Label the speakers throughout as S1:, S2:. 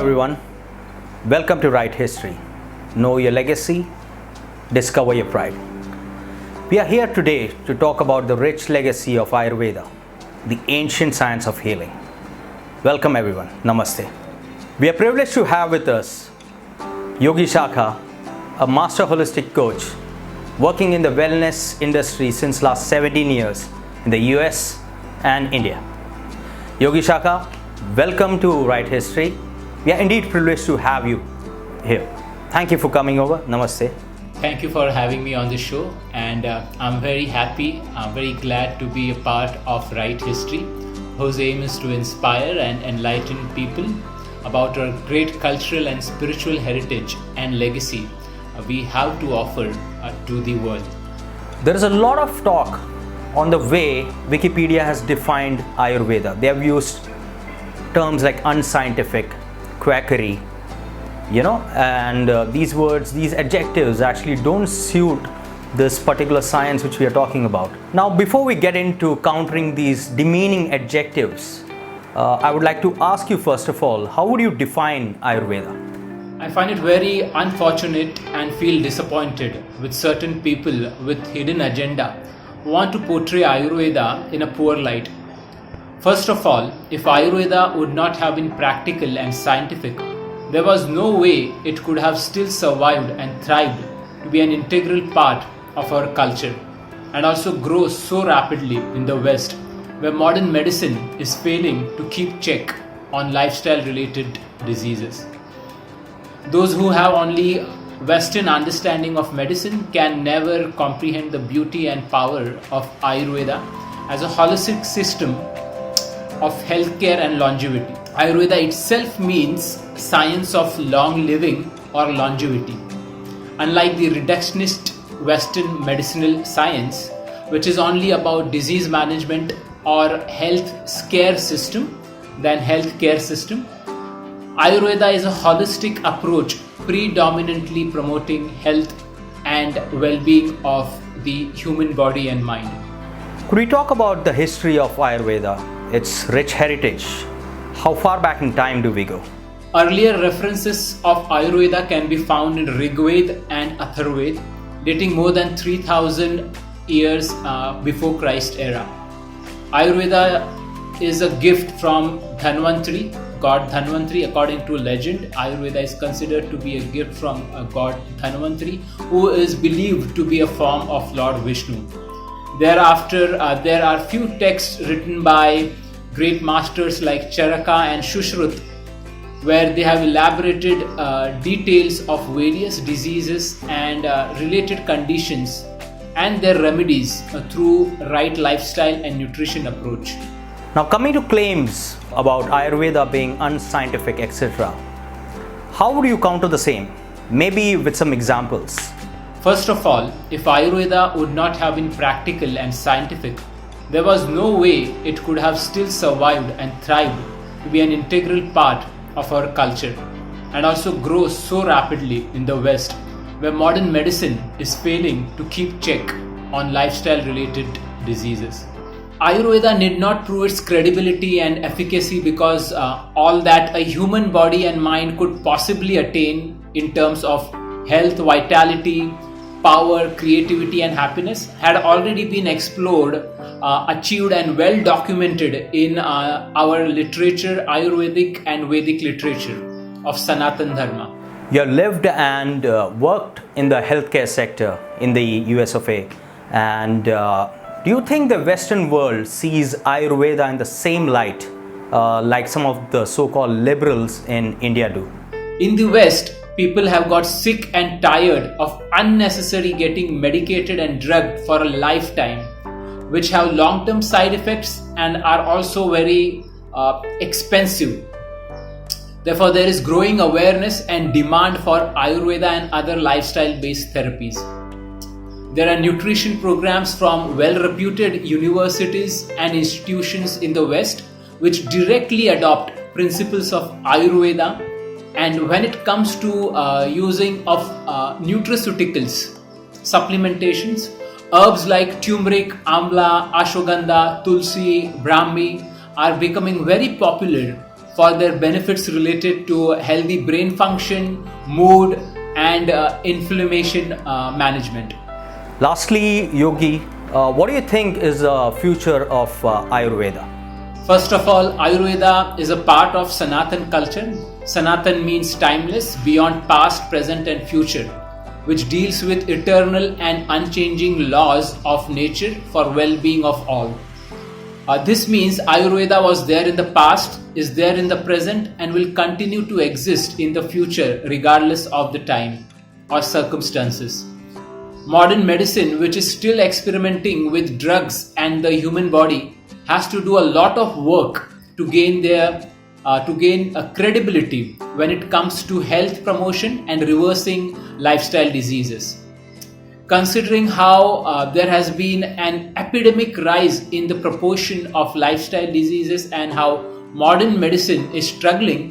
S1: everyone. Welcome to Write History. Know your legacy, discover your pride. We are here today to talk about the rich legacy of Ayurveda, the ancient science of healing. Welcome everyone. Namaste. We are privileged to have with us Yogi Shakha, a master holistic coach working in the wellness industry since last 17 years in the US and India. Yogi Shakha, welcome to Write History. We are indeed privileged to have you here. Thank you for coming over. Namaste.
S2: Thank you for having me on the show, and I'm very happy, I'm very glad to be a part of Write History, whose aim is to inspire and enlighten people about our great cultural and spiritual heritage and legacy we have to offer to the world.
S1: There is a lot of talk on the way Wikipedia has defined Ayurveda. They have used terms like unscientific, quackery, and these words, these adjectives actually don't suit this particular science which we are talking about. Now, before we get into countering these demeaning adjectives, I would like to ask you first of all, how would you define Ayurveda?
S2: I find it very unfortunate and feel disappointed with certain people with hidden agenda who want to portray Ayurveda in a poor light. First of all, if Ayurveda would not have been practical and scientific, there was no way it could have still survived and thrived to be an integral part of our culture and also grow so rapidly in the West, where modern medicine is failing to keep check on lifestyle related diseases. Those who have only Western understanding of medicine can never comprehend the beauty and power of Ayurveda as a holistic system of healthcare and longevity. Ayurveda itself means science of long living or longevity. Unlike the reductionist Western medicinal science, which is only about disease management or health scare system than healthcare system, Ayurveda is a holistic approach predominantly promoting health and well-being of the human body and mind.
S1: Could we talk about the history of Ayurveda, its rich heritage? How far back in time do we go?
S2: Earlier references of Ayurveda can be found in Rigveda and Atharvaveda, dating more than 3000 years before Christ era. Ayurveda is a gift from Dhanvantari, God Dhanvantari. According to legend, Ayurveda is considered to be a gift from God Dhanvantari, who is believed to be a form of Lord Vishnu. Thereafter, there are few texts written by great masters like Charaka and Shushruta, where they have elaborated details of various diseases and related conditions and their remedies through right lifestyle and nutrition approach.
S1: Now, coming to claims about Ayurveda being unscientific, etc., how would you counter the same? Maybe with some examples.
S2: First of all, if Ayurveda would not have been practical and scientific, there was no way it could have still survived and thrived to be an integral part of our culture and also grow so rapidly in the West, where modern medicine is failing to keep check on lifestyle related diseases. Ayurveda need not prove its credibility and efficacy because all that a human body and mind could possibly attain in terms of health, vitality, power, creativity and happiness had already been explored, achieved and well documented in our literature, Ayurvedic and Vedic literature of Sanatan Dharma.
S1: You have lived and worked in the healthcare sector in the US of A. And do you think the Western world sees Ayurveda in the same light like some of the so-called liberals in India do?
S2: In the West, people have got sick and tired of unnecessary getting medicated and drugged for a lifetime, which have long-term side effects and are also very expensive. Therefore, there is growing awareness and demand for Ayurveda and other lifestyle-based therapies. There are nutrition programs from well-reputed universities and institutions in the West which directly adopt principles of Ayurveda. And when it comes to using of nutraceuticals, supplementations, herbs like turmeric, amla, ashwagandha, tulsi, brahmi are becoming very popular for their benefits related to healthy brain function, mood, and inflammation management.
S1: Lastly, Yogi, what do you think is the future of Ayurveda?
S2: First of all, Ayurveda is a part of Sanatan culture. Sanatan means timeless, beyond past, present, and future, which deals with eternal and unchanging laws of nature for well-being of all. This means Ayurveda was there in the past, is there in the present, and will continue to exist in the future regardless of the time or circumstances. Modern medicine, which is still experimenting with drugs and the human body, has to do a lot of work to gain a credibility when it comes to health promotion and reversing lifestyle diseases. Considering how there has been an epidemic rise in the proportion of lifestyle diseases and how modern medicine is struggling,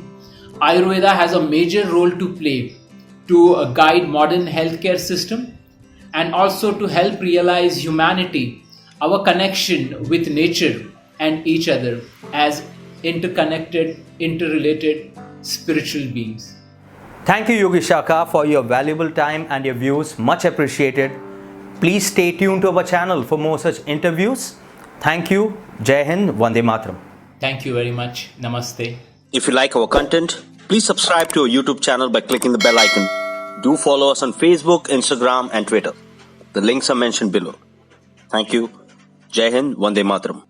S2: Ayurveda has a major role to play to guide modern healthcare system and also to help realize humanity, our connection with nature and each other as interconnected, interrelated spiritual beings.
S1: Thank you, Yogi Shaka, for your valuable time and your views. Much appreciated. Please stay tuned to our channel for more such interviews. Thank you. Jai Hind, Vande Mataram.
S2: Thank you very much. Namaste.
S3: If you like our content, please subscribe to our YouTube channel by clicking the bell icon. Do follow us on Facebook, Instagram, and Twitter. The links are mentioned below. Thank you. Jai Hind, Vande Mataram.